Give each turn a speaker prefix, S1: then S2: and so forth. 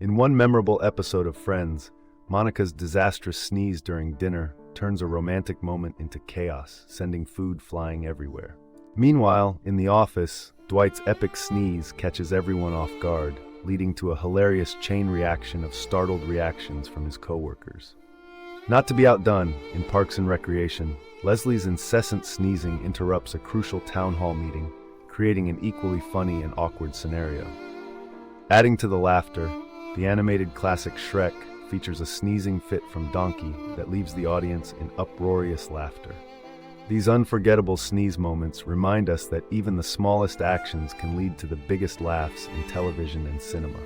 S1: In one memorable episode of Friends, Monica's disastrous sneeze during dinner turns a romantic moment into chaos, sending food flying everywhere. Meanwhile, in the office, Dwight's epic sneeze catches everyone off guard, leading to a hilarious chain reaction of startled reactions from his coworkers. Not to be outdone, in Parks and Recreation, Leslie's incessant sneezing interrupts a crucial town hall meeting, creating an equally funny and awkward scenario. Adding to the laughter, the animated classic Shrek features a sneezing fit from Donkey that leaves the audience in uproarious laughter. These unforgettable sneeze moments remind us that even the smallest actions can lead to the biggest laughs in television and cinema.